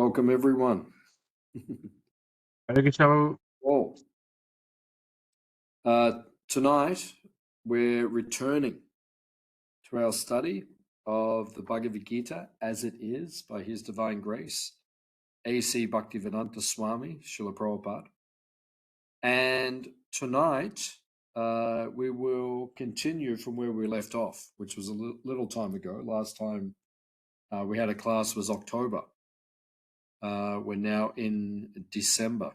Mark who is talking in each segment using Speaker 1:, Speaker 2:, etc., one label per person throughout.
Speaker 1: Welcome, everyone.
Speaker 2: Hare Keshava.
Speaker 1: Tonight, we're returning to our study of the Bhagavad Gita as it is by His Divine Grace, A.C. Bhaktivedanta Swami, Srila Prabhupada. And tonight, we will continue from where we left off, which was a little time ago. Last time we had a class was October. We're now in December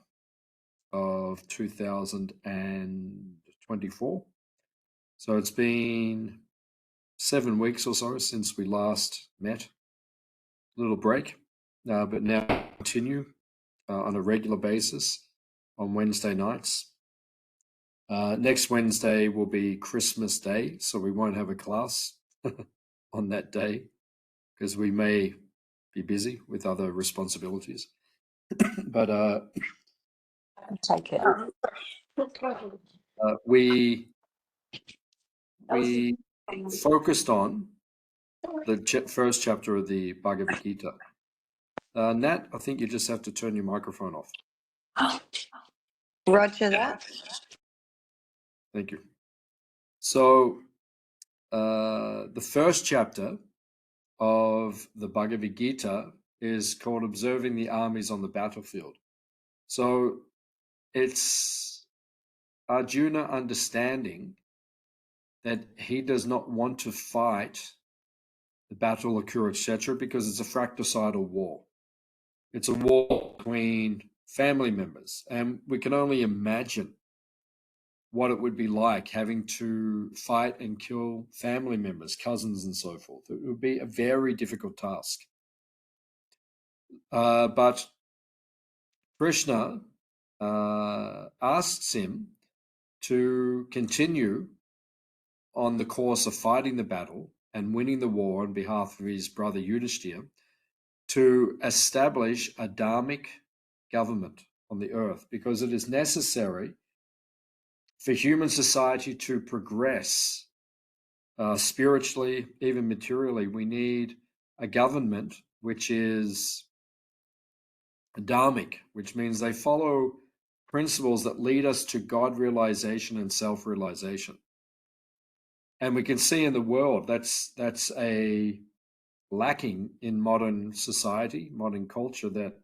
Speaker 1: of 2024. So it's been 7 weeks or so since we last met. A little break, but now continue on a regular basis on Wednesday nights. Next Wednesday will be Christmas Day, so we won't have a class on that day because we may be busy with other responsibilities. But
Speaker 3: take it.
Speaker 1: We focused on the first chapter of the Bhagavad Gita. Nat, I think you just have to turn your microphone off.
Speaker 3: Roger that.
Speaker 1: Thank you. So the first chapter of the Bhagavad Gita is called Observing the Armies on the Battlefield. So it's Arjuna understanding that he does not want to fight the battle occur, etc., because it's a fratricidal war. It's a war between family members, and we can only imagine what it would be like having to fight and kill family members, cousins, and so forth. It would be a very difficult task. But Krishna asks him to continue on the course of fighting the battle and winning the war on behalf of his brother Yudhishthira, to establish a dharmic government on the earth, because it is necessary for human society to progress spiritually, even materially. We need a government which is dharmic, which means they follow principles that lead us to God realization and self-realization. And we can see in the world that's a lacking in modern society, modern culture, that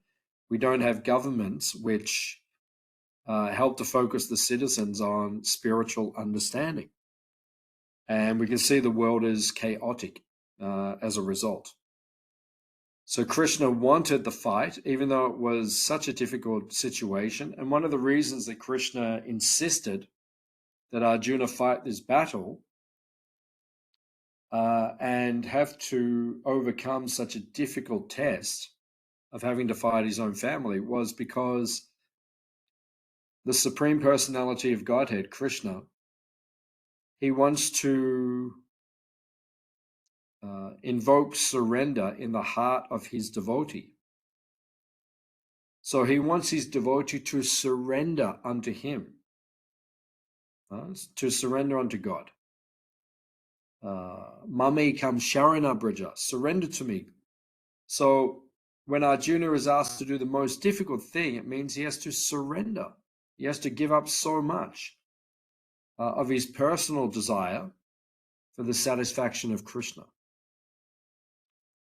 Speaker 1: we don't have governments which help to focus the citizens on spiritual understanding. And we can see the world is chaotic as a result. So Krishna wanted the fight, even though it was such a difficult situation. And one of the reasons that Krishna insisted that Arjuna fight this battle and have to overcome such a difficult test of having to fight his own family was because the Supreme Personality of Godhead, Krishna, he wants to invoke surrender in the heart of his devotee. So he wants his devotee to surrender unto him, to surrender unto God. Mame kam sharana braja, surrender to me. So when Arjuna is asked to do the most difficult thing, it means he has to surrender. He has to give up so much of his personal desire for the satisfaction of Krishna.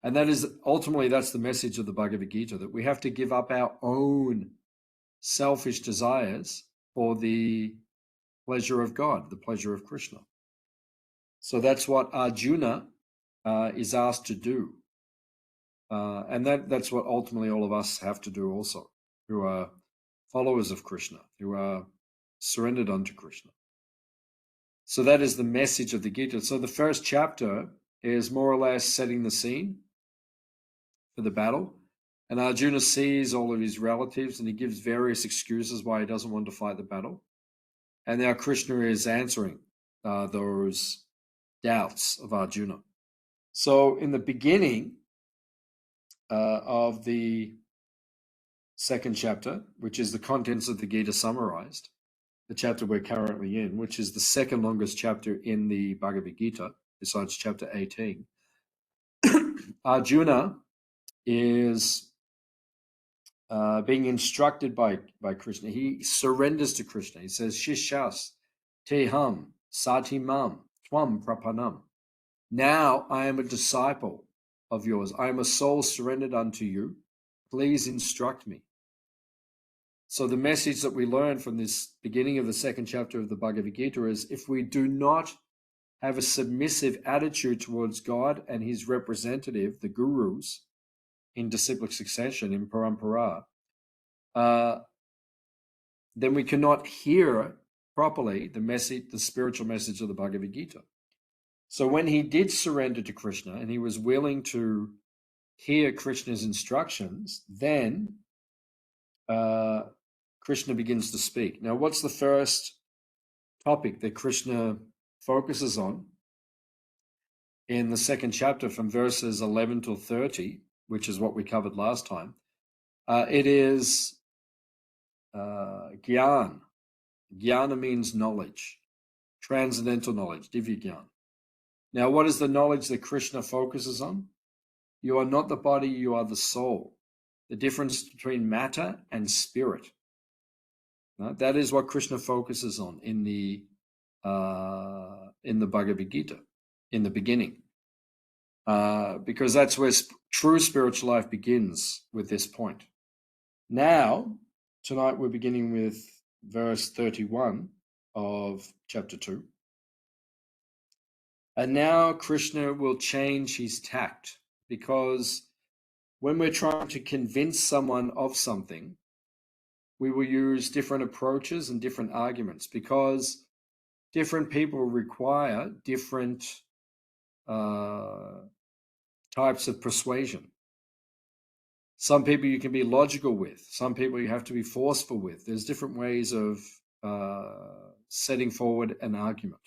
Speaker 1: And that is ultimately, that's the message of the Bhagavad Gita, that we have to give up our own selfish desires for the pleasure of God, the pleasure of Krishna. So that's what Arjuna is asked to do. And that's what ultimately all of us have to do also, who are followers of Krishna, who are surrendered unto Krishna. So that is the message of the Gita. So the first chapter is more or less setting the scene for the battle. And Arjuna sees all of his relatives and he gives various excuses why he doesn't want to fight the battle. And now Krishna is answering those doubts of Arjuna. So in the beginning of the second chapter, which is the contents of the Gita summarized, the chapter we're currently in, which is the second longest chapter in the Bhagavad Gita, besides chapter 18, Arjuna is being instructed by Krishna. He surrenders to Krishna. He says, Shishas, Teham, Satimam, Twam Prapanam. Now I am a disciple of yours. I am a soul surrendered unto you. Please instruct me. So the message that we learn from this beginning of the second chapter of the Bhagavad Gita is, if we do not have a submissive attitude towards God and his representative, the gurus, in disciplic succession, in parampara, then we cannot hear properly the message, the spiritual message of the Bhagavad Gita. So when he did surrender to Krishna and he was willing to hear Krishna's instructions, then Krishna begins to speak. Now, what's the first topic that Krishna focuses on in the second chapter from verses 11 to 30, which is what we covered last time? It is Gyan. Jnana means knowledge, transcendental knowledge, divya Gyan. Now, what is the knowledge that Krishna focuses on? You are not the body, you are the soul. The difference between matter and spirit. That is what Krishna focuses on in the Bhagavad Gita, in the beginning. Because that's where true spiritual life begins, with this point. Now, tonight we're beginning with verse 31 of chapter 2. And now Krishna will change his tact, because when we're trying to convince someone of something, we will use different approaches and different arguments, because different people require different types of persuasion. Some people you can be logical with, some people you have to be forceful with. There's different ways of setting forward an argument.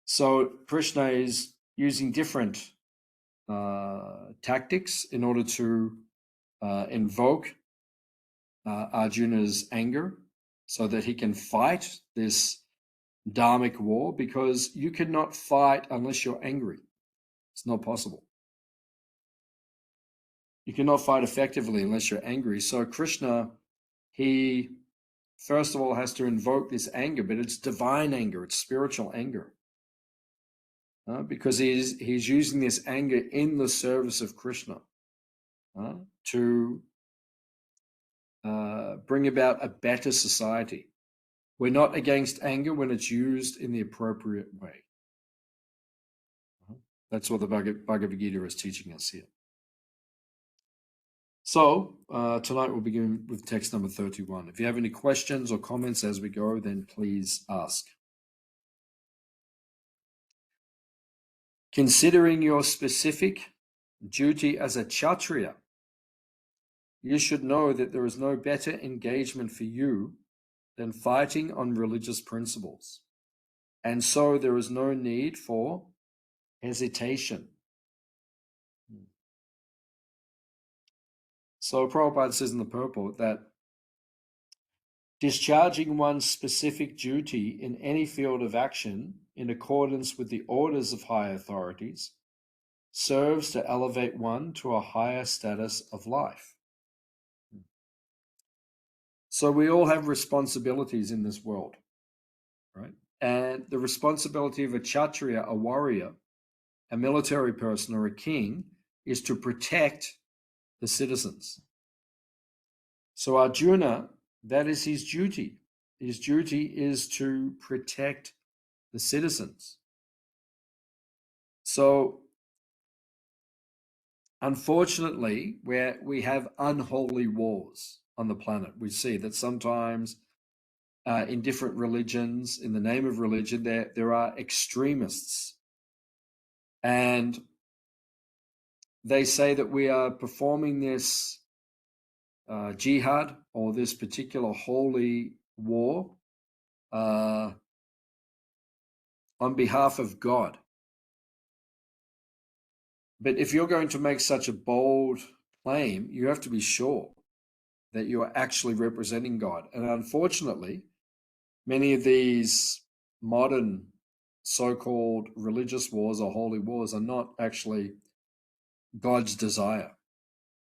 Speaker 1: So Krishna is using different tactics in order to invoke Arjuna's anger so that he can fight this dharmic war, because you cannot fight unless you're angry. It's not possible. You cannot fight effectively unless you're angry. So Krishna, he first of all has to invoke this anger, but it's divine anger, it's spiritual anger. Because he's using this anger in the service of Krishna to bring about a better society. We're not against anger when it's used in the appropriate way. That's what the Bhagavad Gita is teaching us here. So tonight we'll begin with text number 31. If you have any questions or comments as we go, then please ask. Considering your specific duty as a Kshatriya, you should know that there is no better engagement for you than fighting on religious principles. And so there is no need for hesitation. So Prabhupada says in the purport that discharging one's specific duty in any field of action in accordance with the orders of high authorities serves to elevate one to a higher status of life. So we all have responsibilities in this world, right? And the responsibility of a Kshatriya, a warrior, a military person, or a king is to protect the citizens. So Arjuna, that is his duty. His duty is to protect the citizens. So unfortunately, where we have unholy wars on the planet, we see that sometimes in different religions, in the name of religion, there are extremists. And they say that we are performing this jihad, or this particular holy war, on behalf of God. But if you're going to make such a bold claim, you have to be sure that you are actually representing God. And unfortunately, many of these modern so-called religious wars or holy wars are not actually God's desire.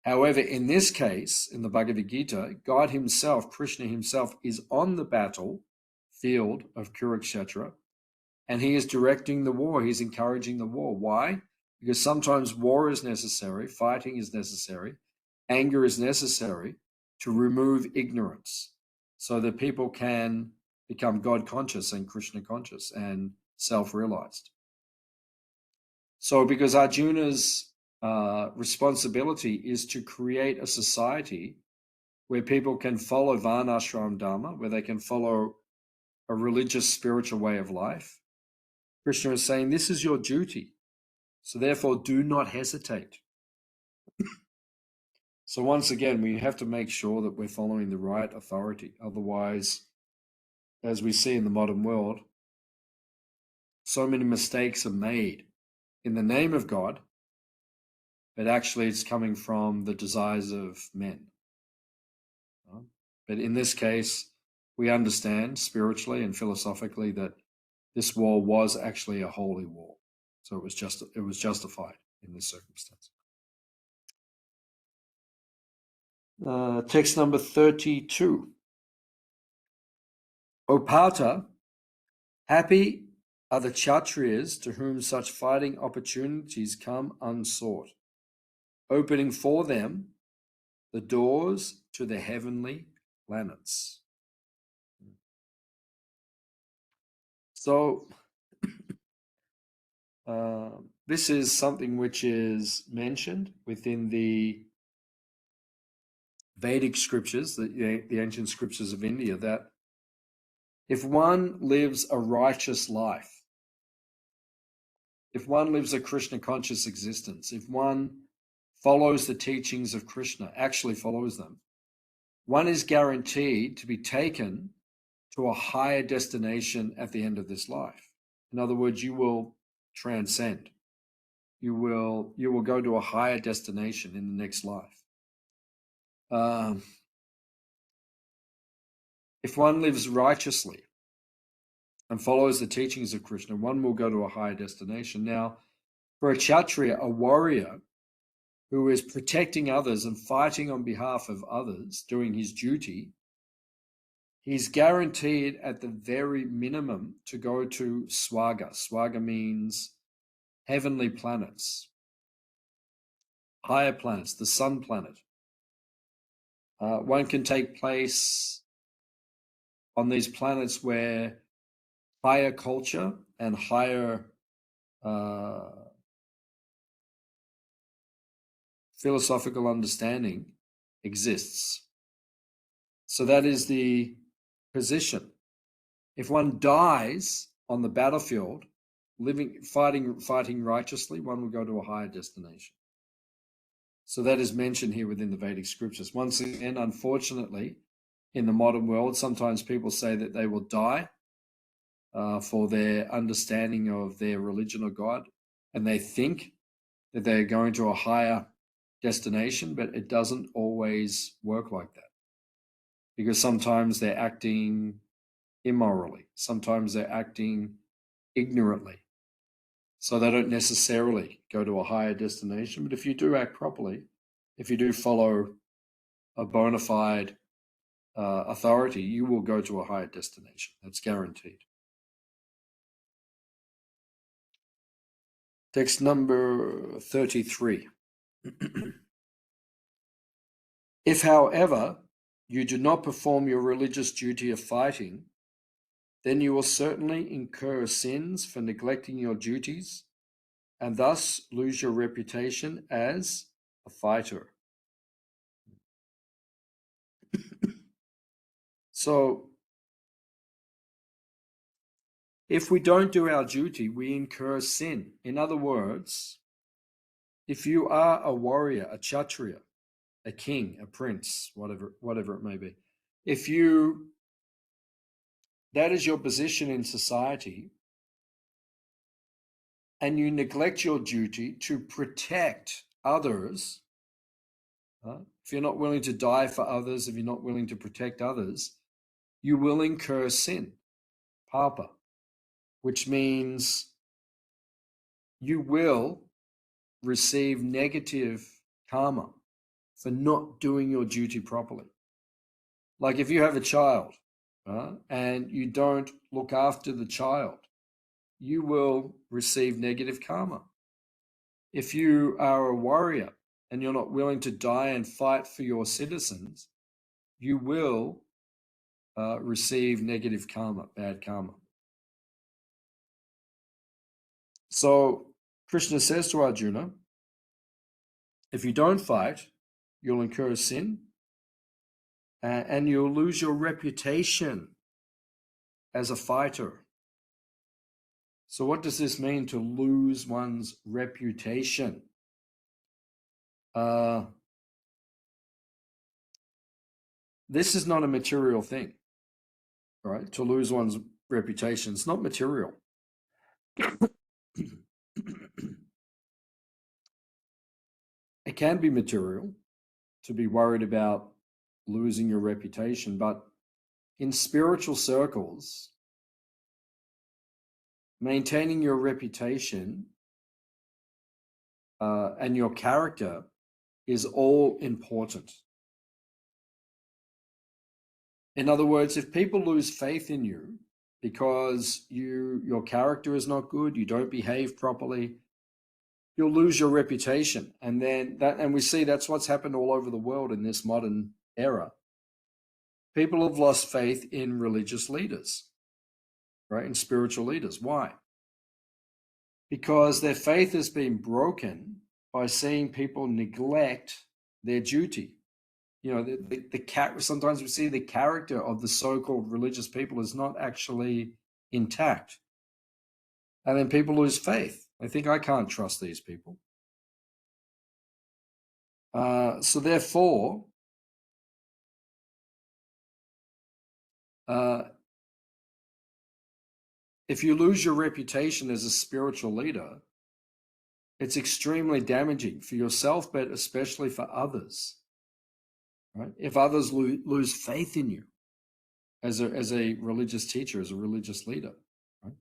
Speaker 1: However, in this case, in the Bhagavad Gita, God himself, Krishna himself, is on the battle field of Kurukshetra, and he is directing the war. He's encouraging the war. Why? Because sometimes war is necessary, fighting is necessary, anger is necessary to remove ignorance so that people can become God conscious and Krishna conscious and self-realized. So because Arjuna's responsibility is to create a society where people can follow Varnashram Dharma, where they can follow a religious, spiritual way of life, Krishna is saying, this is your duty. So therefore, do not hesitate. So once again, we have to make sure that we're following the right authority. Otherwise, as we see in the modern world, so many mistakes are made in the name of God, but actually it's coming from the desires of men. But in this case, we understand spiritually and philosophically that this war was actually a holy war. So it was justified in this circumstance. Text number 32. O Partha, happy are the Kshatriyas to whom such fighting opportunities come unsought, opening for them the doors to the heavenly planets. So this is something which is mentioned within the Vedic scriptures, the ancient scriptures of India, that if one lives a righteous life, if one lives a Krishna conscious existence, if one follows the teachings of Krishna, actually follows them, one is guaranteed to be taken to a higher destination at the end of this life. In other words, you will transcend. You will go to a higher destination in the next life. If one lives righteously and follows the teachings of Krishna, one will go to a higher destination. Now, for a Kshatriya, a warrior who is protecting others and fighting on behalf of others, doing his duty, he's guaranteed at the very minimum to go to Swaga. Swaga means heavenly planets, higher planets, the sun planet. One can take place on these planets where higher culture and higher philosophical understanding exists. So that is the position. If one dies on the battlefield, fighting righteously, one will go to a higher destination. So that is mentioned here within the Vedic scriptures. Once again, unfortunately, in the modern world, sometimes people say that they will die for their understanding of their religion or God, and they think that they're going to a higher destination, but it doesn't always work like that. Because sometimes they're acting immorally, sometimes they're acting ignorantly. So they don't necessarily go to a higher destination. But if you do act properly, if you do follow a bona fide authority, you will go to a higher destination. That's guaranteed. Text number 33. If, however, you do not perform your religious duty of fighting, then you will certainly incur sins for neglecting your duties and thus lose your reputation as a fighter. So, if we don't do our duty, we incur sin. In other words, if you are a warrior, a Kshatriya, a king, a prince, whatever it may be, that is your position in society, and you neglect your duty to protect others, if you're not willing to die for others, if you're not willing to protect others, you will incur sin, papa, which means you will receive negative karma for not doing your duty properly. Like if you have a child and you don't look after the child, you will receive negative karma. If you are a warrior and you're not willing to die and fight for your citizens, you will receive negative karma, bad karma. So Krishna says to Arjuna, if you don't fight, you'll incur sin and you'll lose your reputation as a fighter. So what does this mean, to lose one's reputation? This is not a material thing, right? To lose one's reputation, it's not material. It can be material to be worried about losing your reputation, but in spiritual circles, maintaining your reputation and your character is all important. In other words, if people lose faith in you because your character is not good, you don't behave properly, you'll lose your reputation. And then we see that's what's happened all over the world in this modern era. People have lost faith in religious leaders, right? In spiritual leaders. Why? Because their faith has been broken by seeing people neglect their duty. You know, sometimes we see the character of the so-called religious people is not actually intact. And then people lose faith. They think, I can't trust these people. So therefore, if you lose your reputation as a spiritual leader, it's extremely damaging for yourself, but especially for others. Right? If others lose faith in you as a religious teacher, as a religious leader, right?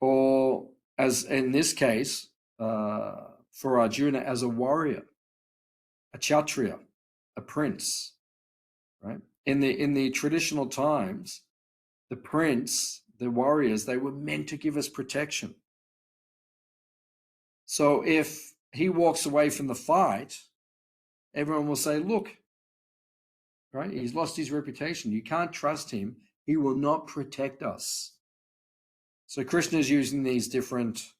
Speaker 1: Or as in this case, for Arjuna, as a warrior, a kshatriya, a prince, right? In the traditional times, the prince, the warriors, they were meant to give us protection. So if he walks away from the fight, everyone will say, look, right? He's lost his reputation. You can't trust him. He will not protect us. So Krishna is using these different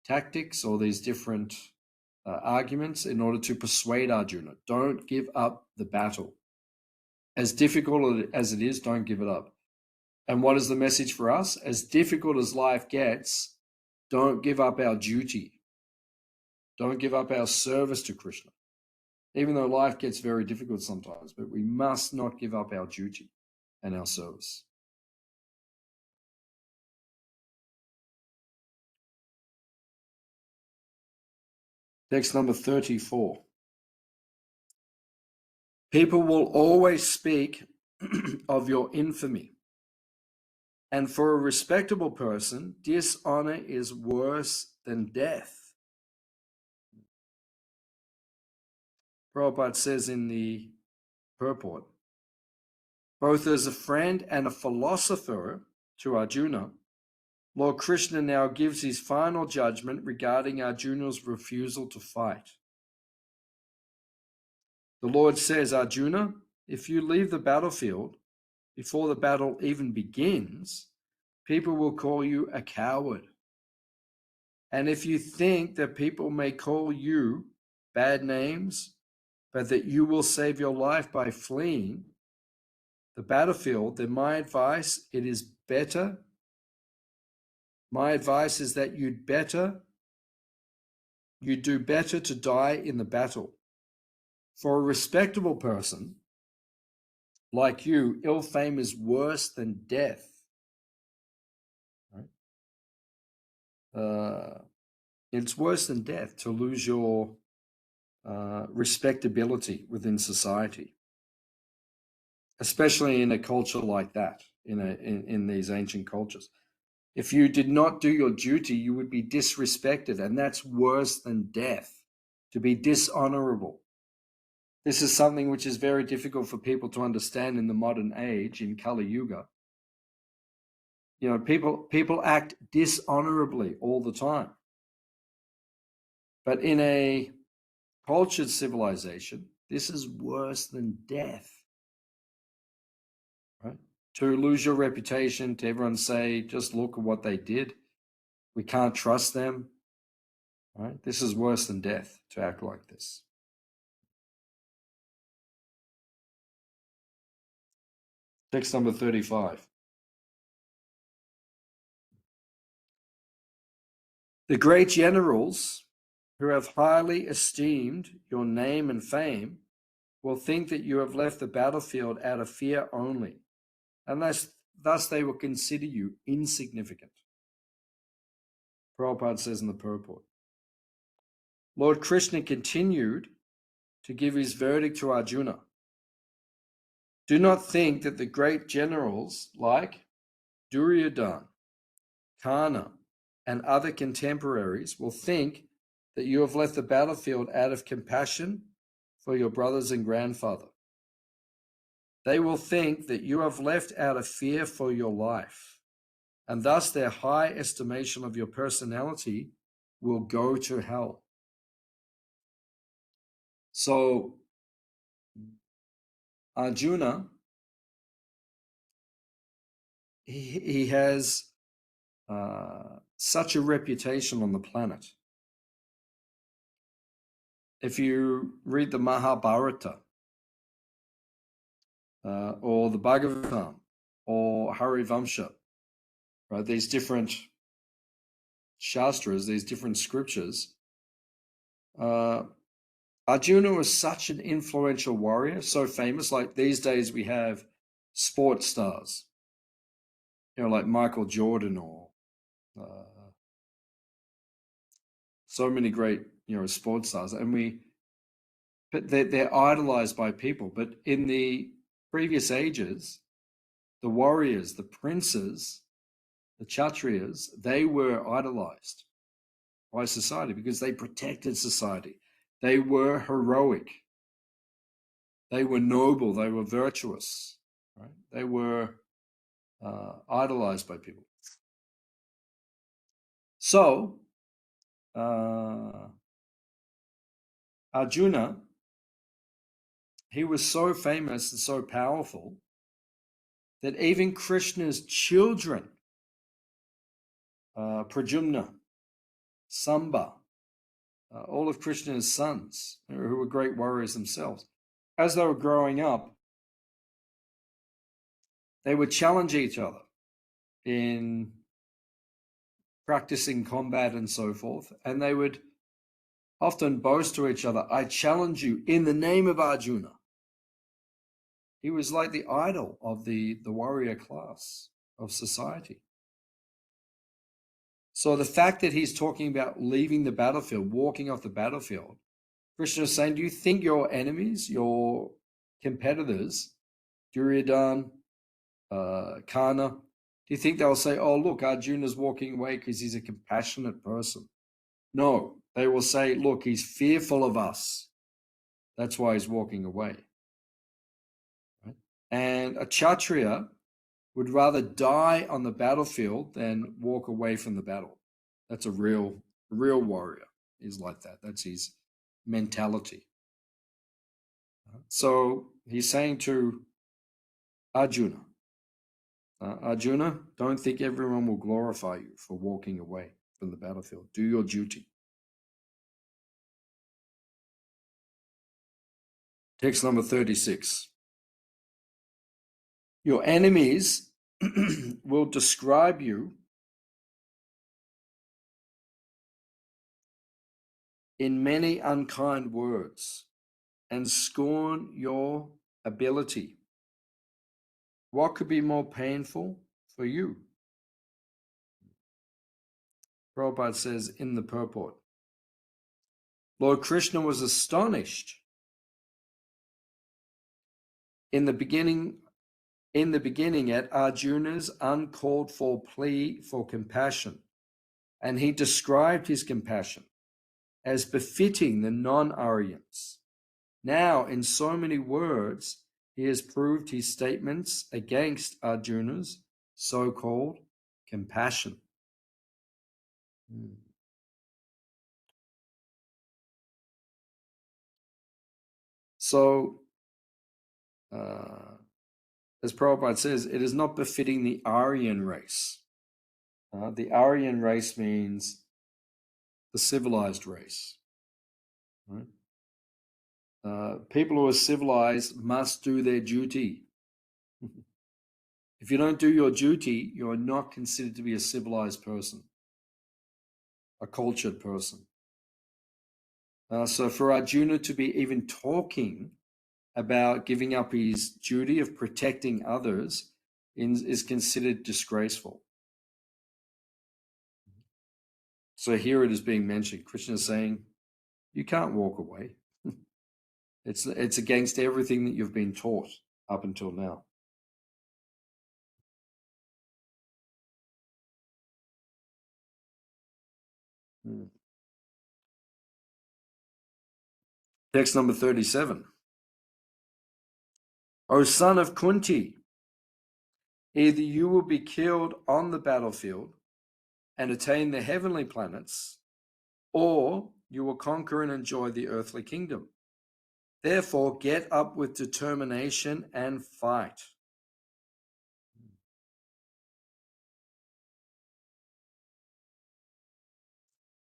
Speaker 1: tactics or these different arguments in order to persuade Arjuna. Don't give up the battle. As difficult as it is, don't give it up. And what is the message for us? As difficult as life gets, don't give up our duty. Don't give up our service to Krishna. Even though life gets very difficult sometimes, but we must not give up our duty and our service. Text number 34. People will always speak of your infamy. And for a respectable person, dishonor is worse than death. Prabhupada says in the purport, both as a friend and a philosopher to Arjuna, Lord Krishna now gives his final judgment regarding Arjuna's refusal to fight. The Lord says, Arjuna, if you leave the battlefield before the battle even begins, people will call you a coward. And if you think that people may call you bad names, but that you will save your life by fleeing the battlefield, then my advice is that you do better to die in the battle. For a respectable person like you, ill fame is worse than death. Right? It's worse than death to lose your respectability within society, especially in a culture like that, in these ancient cultures. If you did not do your duty, you would be disrespected, and that's worse than death, to be dishonorable. This is something which is very difficult for people to understand in the modern age, in Kali Yuga. You know, people act dishonorably all the time. But in a cultured civilization, this is worse than death. Right? To lose your reputation, to everyone say, just look at what they did. We can't trust them. Right? This is worse than death, to act like this. Text number 35. The great generals who have highly esteemed your name and fame will think that you have left the battlefield out of fear only, and thus they will consider you insignificant. Prabhupada says in the purport. Lord Krishna continued to give his verdict to Arjuna. Do not think that the great generals like Duryodhana, Karna, and other contemporaries will think that you have left the battlefield out of compassion for your brothers and grandfather. They will think that you have left out of fear for your life, and thus their high estimation of your personality will go to hell. So, Arjuna, he has such a reputation on the planet. If you read the Mahabharata, or the Bhagavad or Harivamsha, right? These different Shastras, these different scriptures. Arjuna was such an influential warrior, so famous. Like these days we have sports stars, you know, like Michael Jordan or so many great, you know, sports stars, but they're idolized by people. But in the previous ages, the warriors, the princes, the Kshatriyas, they were idolized by society because they protected society. They were heroic. They were noble. They were virtuous. Right? They were idolized by people. So, Arjuna, he was so famous and so powerful that even Krishna's children, Pradyumna, Samba, all of Krishna's sons, who were great warriors themselves, as they were growing up, they would challenge each other in practicing combat and so forth, and they would often boast to each other, I challenge you in the name of Arjuna. He was like the idol of the warrior class of society. So the fact that he's talking about leaving the battlefield, walking off the battlefield, Krishna is saying, do you think your enemies, your competitors, Duryodhana, Karna, do you think they'll say, oh, look, Arjuna's walking away because he's a compassionate person? No, they will say, look, he's fearful of us. That's why he's walking away. Right? And a Kshatriya would rather die on the battlefield than walk away from the battle. That's a real warrior is like that. That's his mentality. So he's saying to Arjuna, Arjuna, don't think everyone will glorify you for walking away from the battlefield. Do your duty. Text number 36. Your enemies will describe you in many unkind words and scorn your ability. What could be more painful for you? Prabhupada says in the purport, Lord Krishna was astonished in the beginning at Arjuna's uncalled for plea for compassion, and he described his compassion as befitting the non-Aryans, Now, in so many words, he has proved his statements against Arjuna's so-called compassion. So, as Prabhupada says, it is not befitting the Aryan race. The Aryan race means the civilized race. Right? People who are civilized must do their duty. If you don't do your duty, you are not considered to be a civilized person, a cultured person. So for Arjuna to be even talking about giving up his duty of protecting others is considered disgraceful. So here it is being mentioned. Krishna is saying, you can't walk away. It's against everything that you've been taught up until now. Text number 37. O son of Kunti, either you will be killed on the battlefield and attain the heavenly planets, or you will conquer and enjoy the earthly kingdom. Therefore, get up with determination and fight.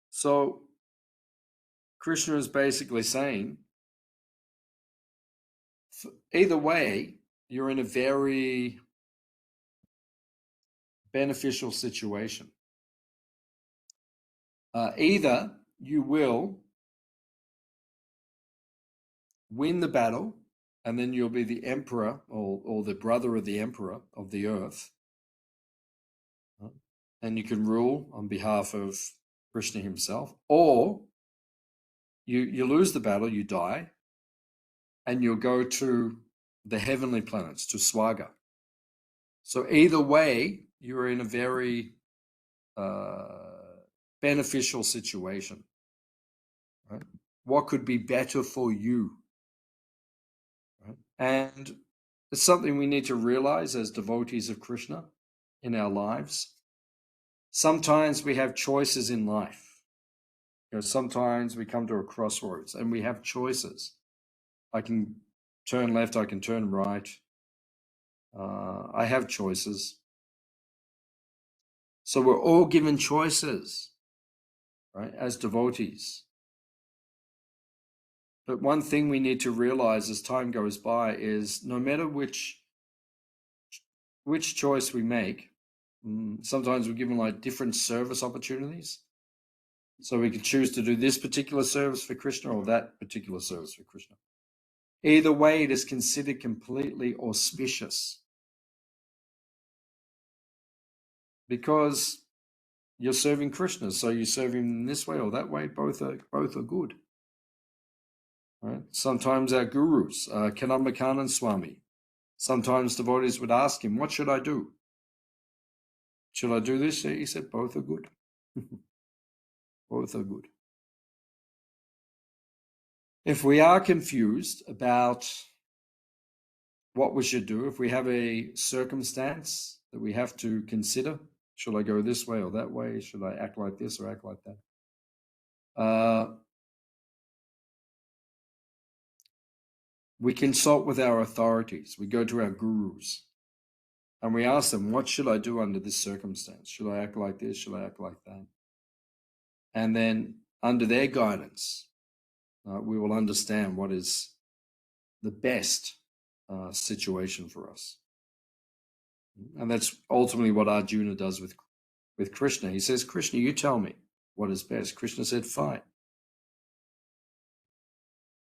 Speaker 1: So, Krishna is basically saying, either way, you're in a very beneficial situation. Either you will win the battle, and then you'll be the emperor or the brother of the emperor of the earth, and you can rule on behalf of Krishna himself, or you lose the battle, you die, and you'll go to the heavenly planets, to Swaga. So either way, you're in a very beneficial situation. Right? What could be better for you? Right? And it's something we need to realize as devotees of Krishna in our lives. Sometimes we have choices in life. Sometimes we come to a crossroads and we have choices. I can turn left, I can turn right. I have choices. So we're all given choices, right, as devotees. But one thing we need to realize as time goes by is no matter which choice we make, sometimes we're given like different service opportunities. So we can choose to do this particular service for Krishna or that particular service for Krishna. Either way, it is considered completely auspicious because you're serving Krishna. So you serve him this way or that way. Both are good. Right? Sometimes our gurus, Kanamakanand Swami, sometimes devotees would ask him, what should I do? Should I do this? He said, both are good. Both are good. If we are confused about what we should do, if we have a circumstance that we have to consider, should I go this way or that way? Should I act like this or act like that? We consult with our authorities. We go to our gurus and we ask them, what should I do under this circumstance? Should I act like this? Should I act like that? And then under their guidance, we will understand what is the best situation for us. And that's ultimately what Arjuna does with Krishna. He says, Krishna, you tell me what is best. Krishna said, fight.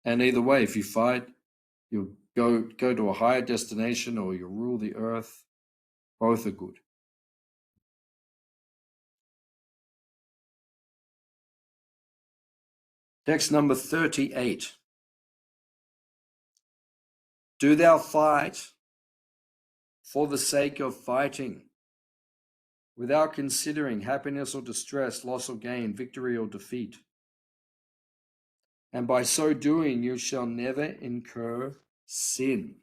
Speaker 1: And either way, if you fight, you'll go to a higher destination or you'll rule the earth. Both are good. Text number 38. Do thou fight for the sake of fighting, without considering happiness or distress, loss or gain, victory or defeat. and by so doing you shall never incur sin.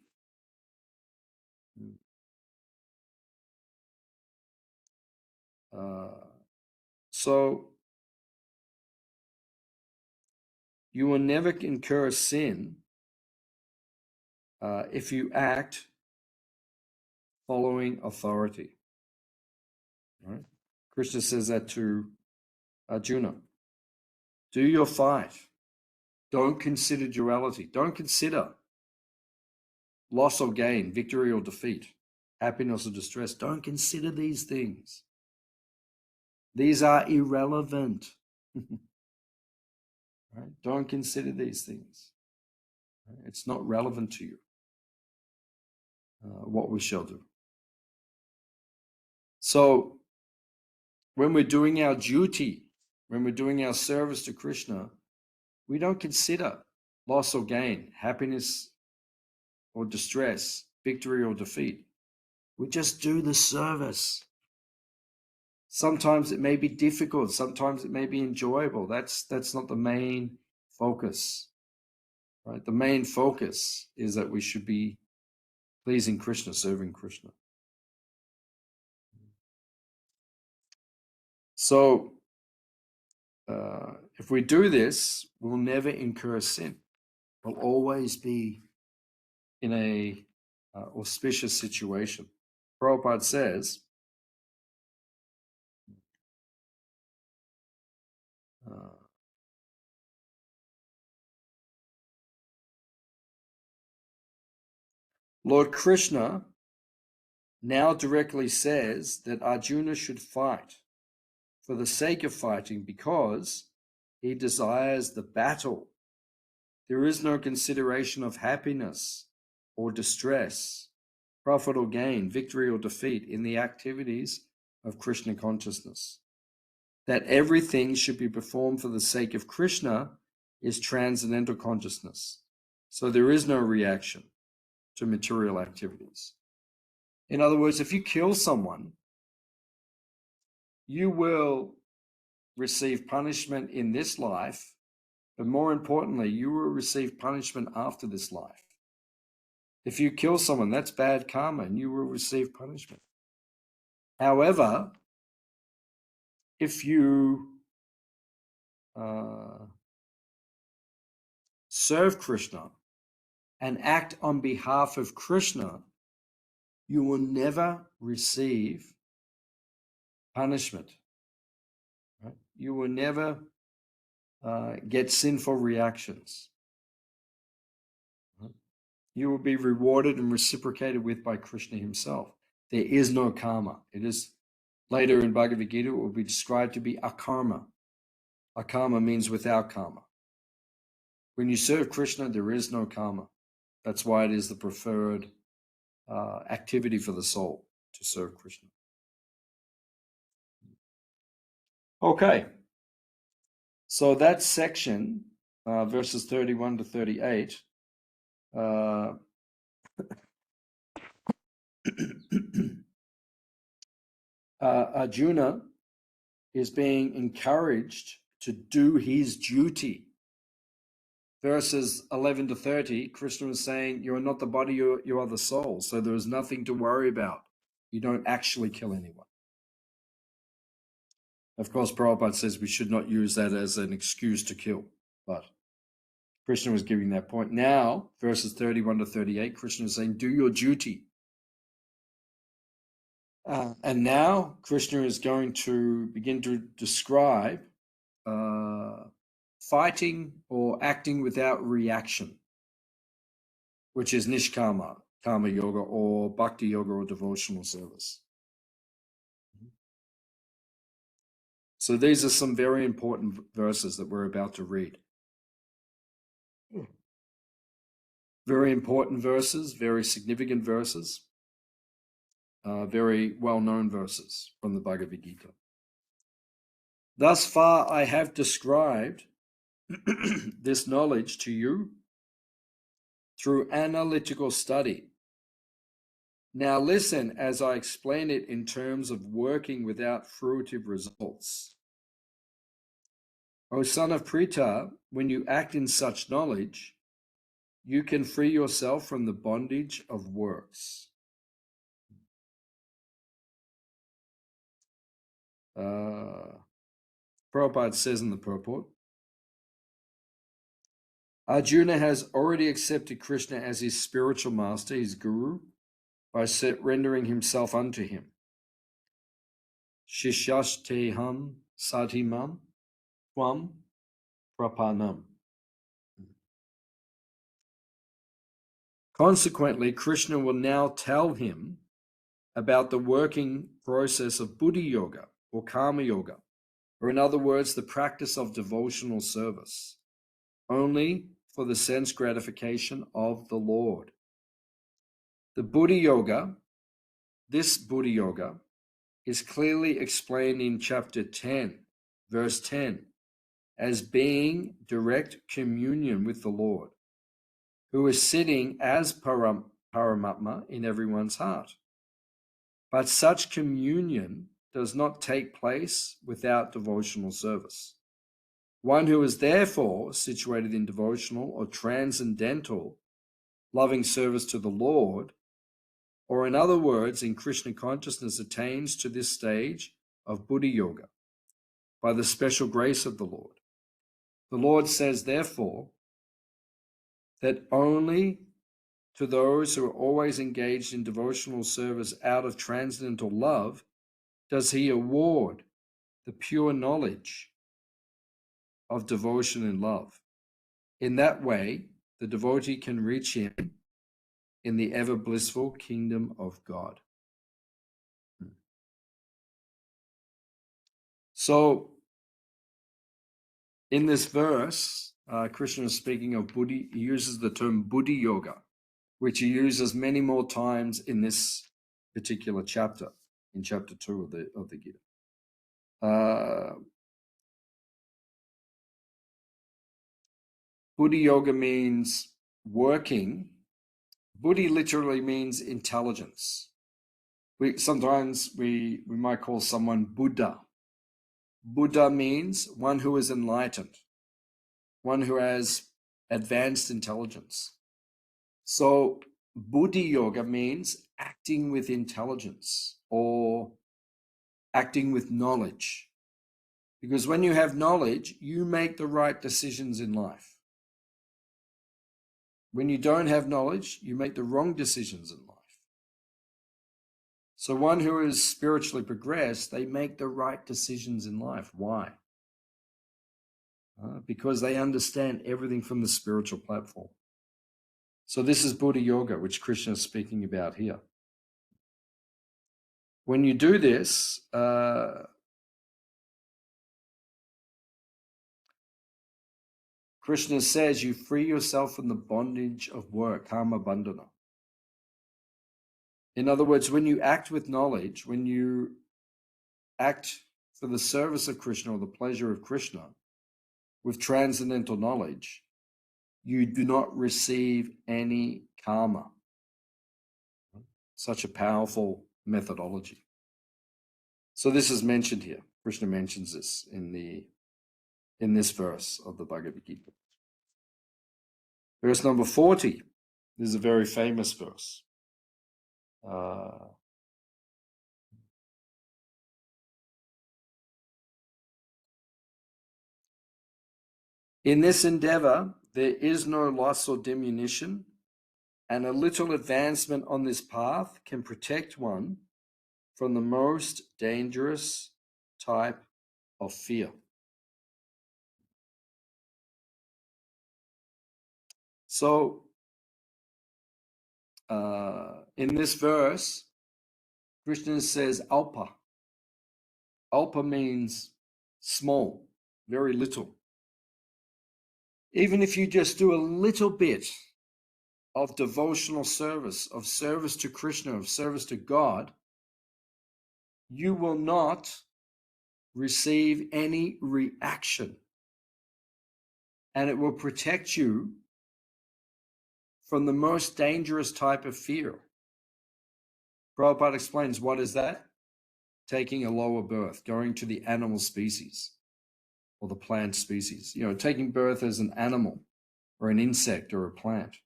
Speaker 1: So you will never incur sin if you act following authority. Right? Krishna says that to Arjuna. Do your fight. Don't consider duality. Don't consider loss or gain, victory or defeat, happiness or distress. Don't consider these things. These are irrelevant. Right? Don't consider these things. Right? It's not relevant to you what we shall do. So when we're doing our duty, when we're doing our service to Krishna, we don't consider loss or gain, happiness or distress, victory or defeat. We just do the service. Sometimes it may be difficult, sometimes it may be enjoyable. That's not the main focus. Right? The main focus is that we should be pleasing Krishna, serving Krishna. So if we do this, we'll never incur sin. We'll always be in a auspicious situation. Prabhupada says, Lord Krishna now directly says that Arjuna should fight for the sake of fighting because he desires the battle. There is no consideration of happiness or distress, profit or gain, victory or defeat in the activities of Krishna consciousness. That everything should be performed for the sake of Krishna is transcendental consciousness. So there is no reaction to material activities. In other words, if you kill someone, you will receive punishment in this life, but more importantly, you will receive punishment after this life. If you kill someone, that's bad karma, and you will receive punishment. However, if you serve Krishna and act on behalf of Krishna, you will never receive punishment. Right? You will never get sinful reactions. Right? You will be rewarded and reciprocated with by Krishna himself. There is no karma. It is later in Bhagavad Gita, it will be described to be akarma. Akarma means without karma. When you serve Krishna, there is no karma. That's why it is the preferred activity for the soul to serve Krishna. Okay, so that section, verses 31 to 38, Arjuna is being encouraged to do his duty. Verses 11 to 30, Krishna is saying, you are not the body, you are the soul. So there is nothing to worry about. You don't actually kill anyone. Of course, Prabhupada says we should not use that as an excuse to kill. But Krishna was giving that point. Now, verses 31 to 38, Krishna is saying, do your duty. And now Krishna is going to begin to describe fighting or acting without reaction, which is nishkama, karma yoga, or bhakti yoga, or devotional service. So these are some very important verses that we're about to read. Very important verses, very significant verses, very well-known verses from the Bhagavad Gita. Thus far, I have described this knowledge to you through analytical study. Now listen as I explain it in terms of working without fruitive results. O son of Pritha, when you act in such knowledge, you can free yourself from the bondage of works. Prabhupada says in the purport, Arjuna has already accepted Krishna as his spiritual master, his guru, by rendering himself unto him. Shishyasteham satimam tvam prapanam. Consequently, Krishna will now tell him about the working process of Buddhi Yoga or Karma Yoga, or in other words, the practice of devotional service, only for the sense gratification of the Lord. The Buddhi Yoga, this Buddhi Yoga, is clearly explained in chapter 10, verse 10, as being direct communion with the Lord, who is sitting as Paramatma in everyone's heart. But such communion does not take place without devotional service. One who is therefore situated in devotional or transcendental loving service to the Lord, or in other words, in Krishna consciousness, attains to this stage of Buddhi Yoga by the special grace of the Lord. The Lord says, therefore, that only to those who are always engaged in devotional service out of transcendental love does he award the pure knowledge of devotion and love. In that way, the devotee can reach him in the ever blissful kingdom of God. So, in this verse, Krishna is speaking of Buddhi. He uses the term Buddhi Yoga, which he uses many more times in this particular chapter, in chapter 2 of the Gita. Buddhi Yoga means working. Buddhi literally means intelligence. Sometimes we might call someone Buddha. Buddha means one who is enlightened, one who has advanced intelligence. So Buddhi Yoga means acting with intelligence or acting with knowledge. Because when you have knowledge, you make the right decisions in life. When you don't have knowledge, you make the wrong decisions in life. So one who is spiritually progressed, they make the right decisions in life. Why? Because they understand everything from the spiritual platform. So this is Buddha Yoga, which Krishna is speaking about here. When you do this, Krishna says you free yourself from the bondage of work, karma bandhana. In other words, when you act with knowledge, when you act for the service of Krishna or the pleasure of Krishna with transcendental knowledge, you do not receive any karma. Such a powerful methodology. So this is mentioned here. Krishna mentions this in this verse of the Bhagavad Gita. Verse number 40. This is a very famous verse. In this endeavor, there is no loss or diminution, and a little advancement on this path can protect one from the most dangerous type of fear. So, in this verse, Krishna says alpa. Alpa means small, very little. Even if you just do a little bit of devotional service, of service to Krishna, of service to God, you will not receive any reaction. And it will protect you from the most dangerous type of fear. Prabhupada explains, what is that? Taking a lower birth, going to the animal species, or the plant species. Taking birth as an animal or an insect or a plant,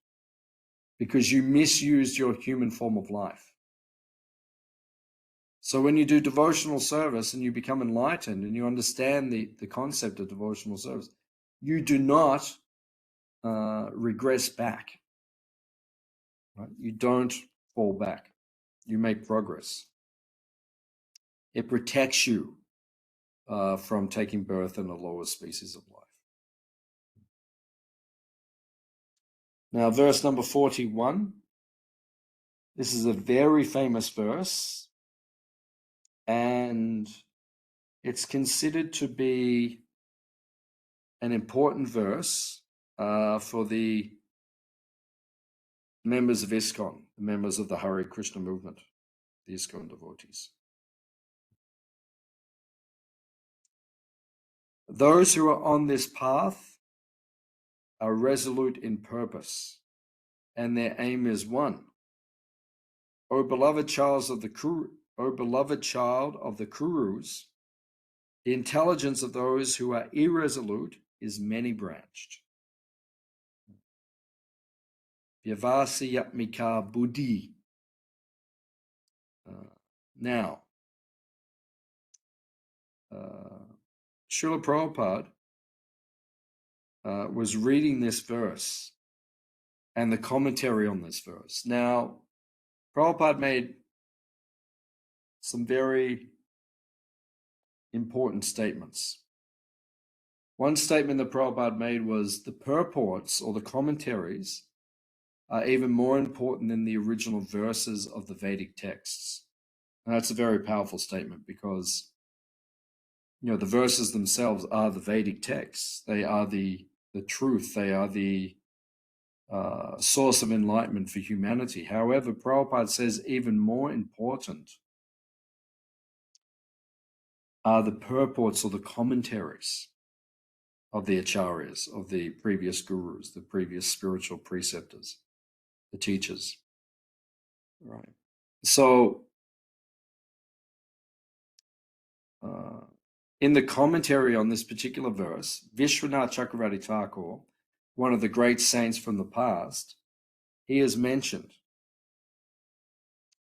Speaker 1: because you misused your human form of life. So when you do devotional service and you become enlightened and you understand the concept of devotional service, you do not regress back. Right? You don't fall back. You make progress. It protects you from taking birth in the lower species of life. Now, verse number 41. This is a very famous verse, and it's considered to be an important verse for the members of ISKCON, the members of the Hare Krishna movement, the ISKCON devotees. Those who are on this path are resolute in purpose, and their aim is one. O beloved child of the Kurus, the intelligence of those who are irresolute is many-branched. Vyavasayatmika buddhi. Now, Srila Prabhupada was reading this verse and the commentary on this verse. Now, Prabhupada made some very important statements. One statement that Prabhupada made was the purports or the commentaries are even more important than the original verses of the Vedic texts. And that's a very powerful statement because, the verses themselves are the Vedic texts. They are the truth. They are the source of enlightenment for humanity. However, Prabhupada says even more important are the purports or the commentaries of the acharyas, of the previous gurus, the previous spiritual preceptors, the teachers. Right. So, in the commentary on this particular verse, Vishwanath Chakravarti Thakur, one of the great saints from the past, he is mentioned.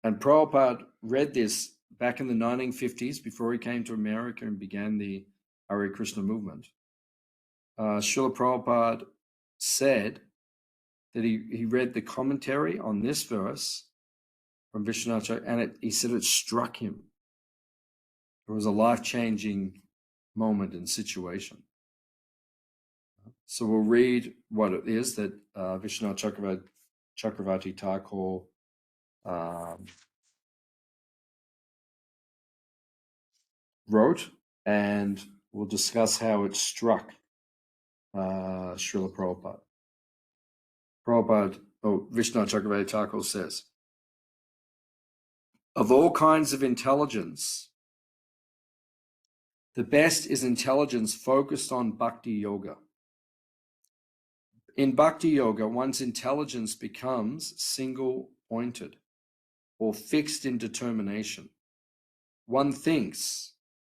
Speaker 1: And Prabhupada read this back in the 1950s before he came to America and began the Hare Krishna movement. Srila Prabhupada said that he read the commentary on this verse from Vishwanath Chakravarti, and he said it struck him. It was a life-changing moment and situation. So we'll read what it is that Vishwanath Chakravarti Thakur wrote, and we'll discuss how it struck Srila Prabhupada. Vishwanath Chakravarti Thakur says, of all kinds of intelligence, the best is intelligence focused on Bhakti Yoga. In Bhakti Yoga, one's intelligence becomes single-pointed or fixed in determination. One thinks,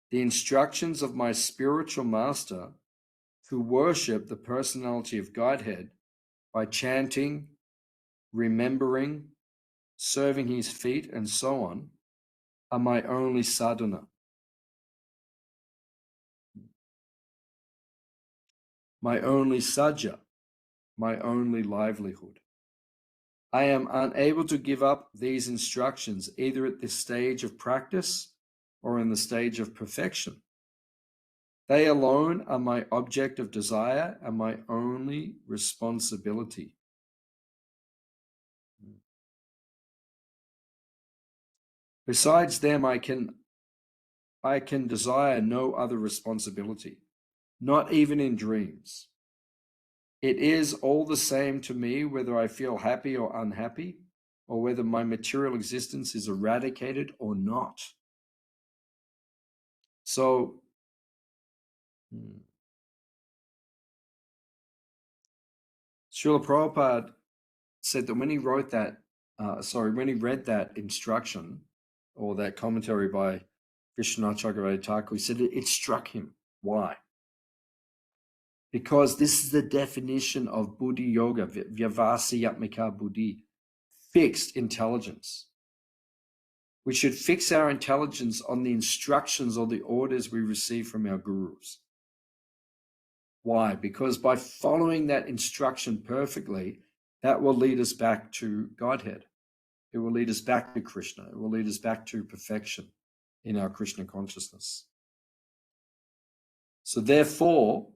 Speaker 1: the instructions of my spiritual master who worship the personality of Godhead by chanting, remembering, serving his feet, and so on, are my only sadhana. My only sajja, my only livelihood. I am unable to give up these instructions either at this stage of practice or in the stage of perfection. They alone are my object of desire and my only responsibility. Besides them, I can desire no other responsibility, not even in dreams. It is all the same to me whether I feel happy or unhappy, or whether my material existence is eradicated or not. So, Srila Prabhupada said that when he wrote that, when he read that instruction or that commentary by Vishwanath Chakravarti Thakur, he said it struck him. Why? because this is the definition of buddhi yoga, vyavasayatmika buddhi, fixed intelligence. We should fix our intelligence on the instructions or the orders we receive from our gurus. Why? Because by following that instruction perfectly, that will lead us back to Godhead. It will lead us back to Krishna. It will lead us back to perfection in our Krishna consciousness. So therefore,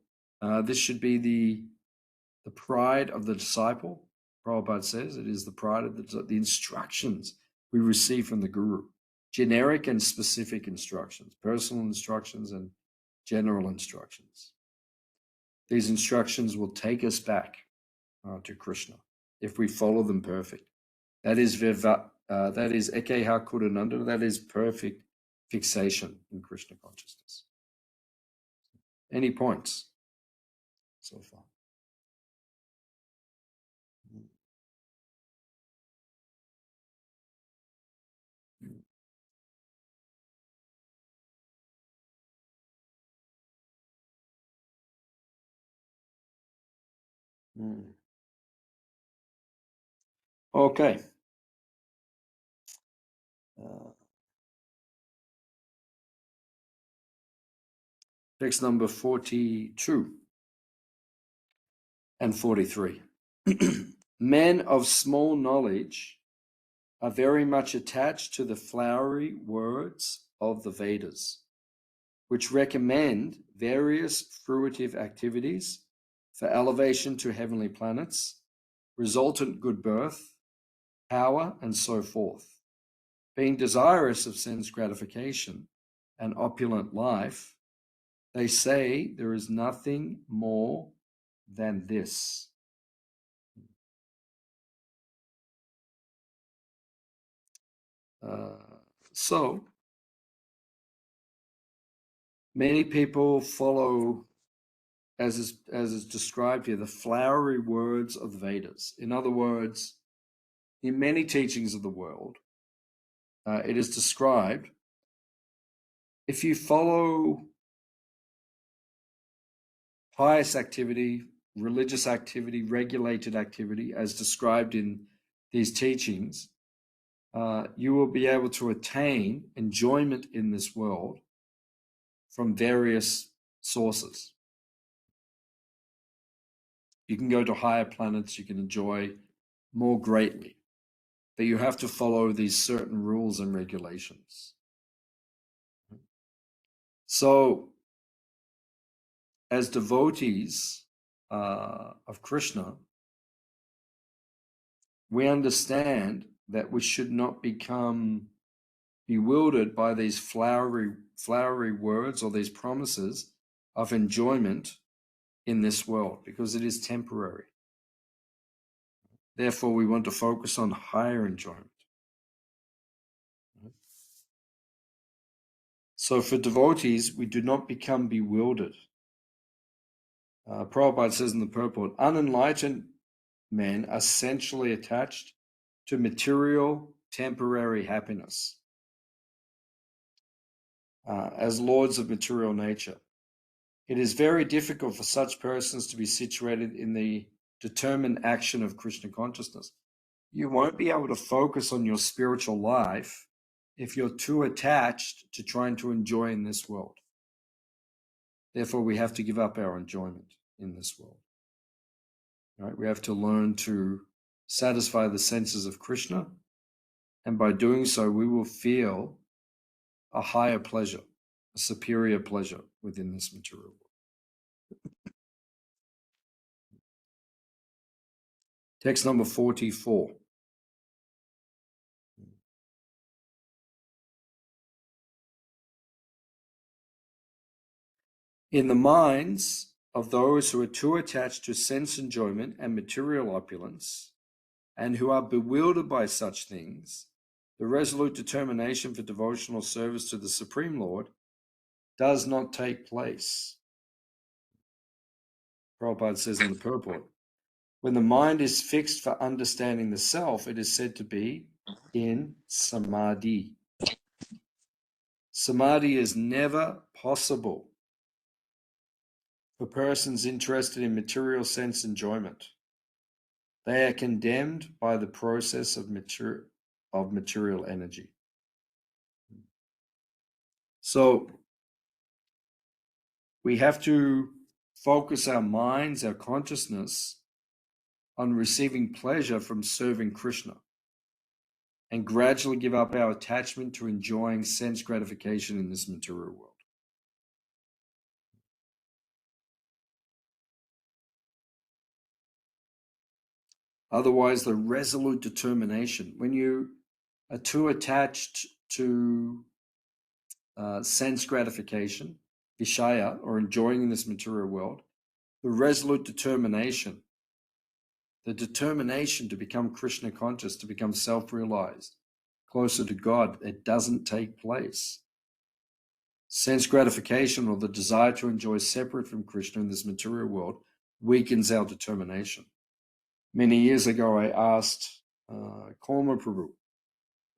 Speaker 1: this should be the pride of the disciple. Prabhupada says it is the pride of the instructions we receive from the Guru. Generic and specific instructions, personal instructions and general instructions. These instructions will take us back to Krishna if we follow them perfect. That is Ekeha Kudananda, that is perfect fixation in Krishna consciousness. Any points so far? Okay. Text number 42 and 43. Men of small knowledge are very much attached to the flowery words of the Vedas, which recommend various fruitive activities for elevation to heavenly planets, resultant good birth, power, and so forth. Being desirous of sense gratification and opulent life, they say there is nothing more than this. So, many people follow, as is described here, the flowery words of the Vedas. In other words, in many teachings of the world, it is described, if you follow pious activity, religious activity, regulated activity, as described in these teachings, you will be able to attain enjoyment in this world from various sources. You can go to higher planets, you can enjoy more greatly, but you have to follow these certain rules and regulations. So, as devotees of Krishna, we understand that we should not become bewildered by these flowery words or these promises of enjoyment in this world, because it is temporary. Therefore, we want to focus on higher enjoyment. So for devotees, we do not become bewildered. Prabhupada says in the purport, unenlightened men are essentially attached to material, temporary happiness as lords of material nature. It is very difficult for such persons to be situated in the determined action of Krishna consciousness. You won't be able to focus on your spiritual life if you're too attached to trying to enjoy in this world. Therefore, we have to give up our enjoyment in this world. Right? We have to learn to satisfy the senses of Krishna, and by doing so, we will feel a higher pleasure, a superior pleasure within this material world. Text number 44. In the minds of those who are too attached to sense enjoyment and material opulence, and who are bewildered by such things, the resolute determination for devotional service to the Supreme Lord does not take place. Prabhupada says in the purport, when the mind is fixed for understanding the self, it is said to be in samadhi. Samadhi is never possible for persons interested in material sense enjoyment. They are condemned by the process of material energy. So we have to focus our minds, our consciousness on receiving pleasure from serving Krishna, and gradually give up our attachment to enjoying sense gratification in this material world. Otherwise, the resolute determination, when you are too attached to sense gratification, vishaya, or enjoying in this material world, the resolute determination, the determination to become Krishna conscious, to become self-realized, closer to God, it doesn't take place. Sense gratification, or the desire to enjoy separate from Krishna in this material world, weakens our determination. Many years ago, I asked Korma Prabhu,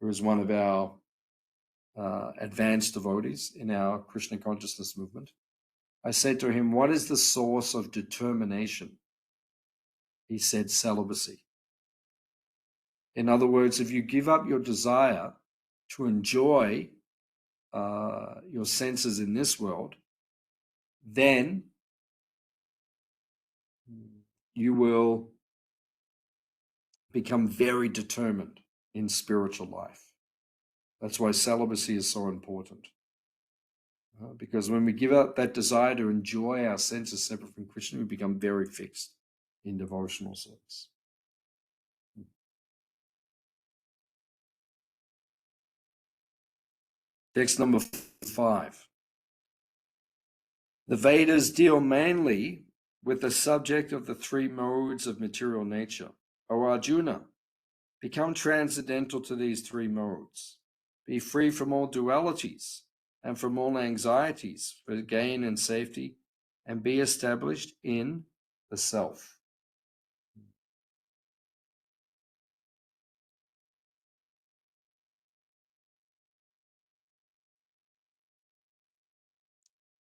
Speaker 1: who is one of our advanced devotees in our Krishna consciousness movement. I said to him, what is the source of determination? He said, celibacy. In other words, if you give up your desire to enjoy your senses in this world, then you will become very determined in spiritual life. That's why celibacy is so important. Because when we give up that desire to enjoy our senses separate from Krishna, we become very fixed in devotional service. Text number 5. The Vedas deal mainly with the subject of the 3 modes of material nature. O Arjuna, become transcendental to these 3 modes. Be free from all dualities and from all anxieties for gain and safety, and be established in the self.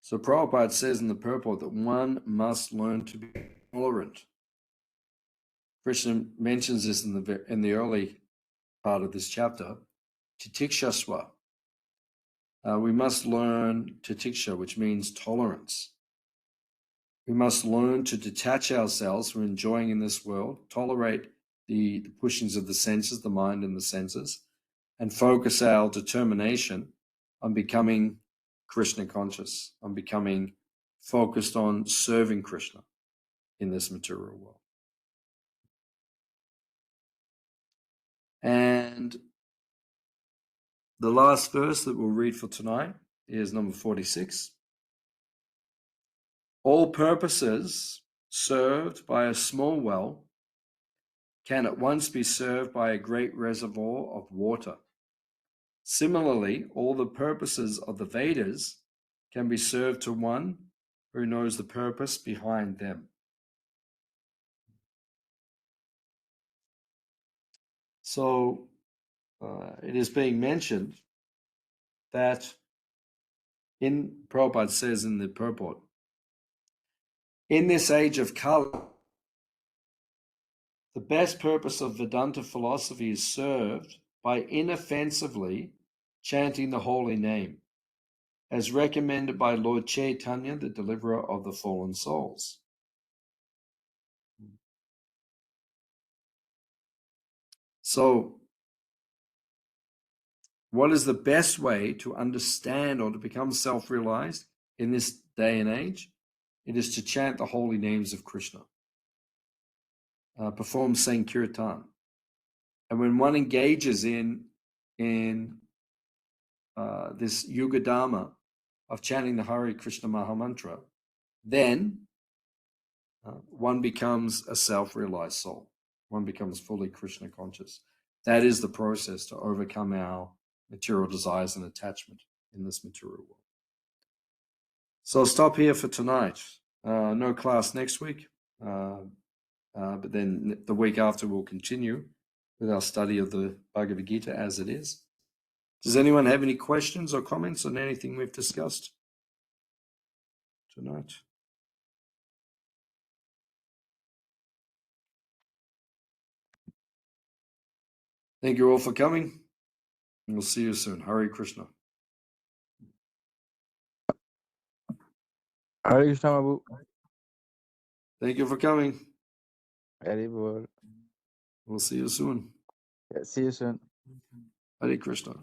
Speaker 1: So Prabhupada says in the purport that one must learn to be tolerant. Krishna mentions this in the early part of this chapter, titikshasva. We must learn titiksha, which means tolerance. We must learn to detach ourselves from enjoying in this world, tolerate the pushings of the senses, the mind and the senses, and focus our determination on becoming Krishna conscious, on becoming focused on serving Krishna in this material world. And the last verse that we'll read for tonight is number 46. All purposes served by a small well can at once be served by a great reservoir of water. Similarly, all the purposes of the Vedas can be served to one who knows the purpose behind them. So it is being mentioned that Prabhupada says in the purport, in this age of Kali, the best purpose of Vedanta philosophy is served by inoffensively chanting the holy name, as recommended by Lord Chaitanya, the deliverer of the fallen souls. So, what is the best way to understand or to become self-realized in this day and age? It is to chant the holy names of Krishna, perform Sankirtan. And when one engages in this Yuga Dharma of chanting the Hare Krishna Mahamantra, then one becomes a self-realized soul. One becomes fully Krishna conscious. That is the process to overcome our material desires and attachment in this material world. So I'll stop here for tonight. No class next week, but then the week after we'll continue with our study of the Bhagavad Gita as it is. Does anyone have any questions or comments on anything we've discussed tonight? Thank you all for coming. And we'll see you soon. Hare Krishna.
Speaker 2: Hare Krishna, Babu.
Speaker 1: Thank you for coming.
Speaker 2: Very well.
Speaker 1: We'll see you soon.
Speaker 2: Yeah, see you soon.
Speaker 1: Hare Krishna.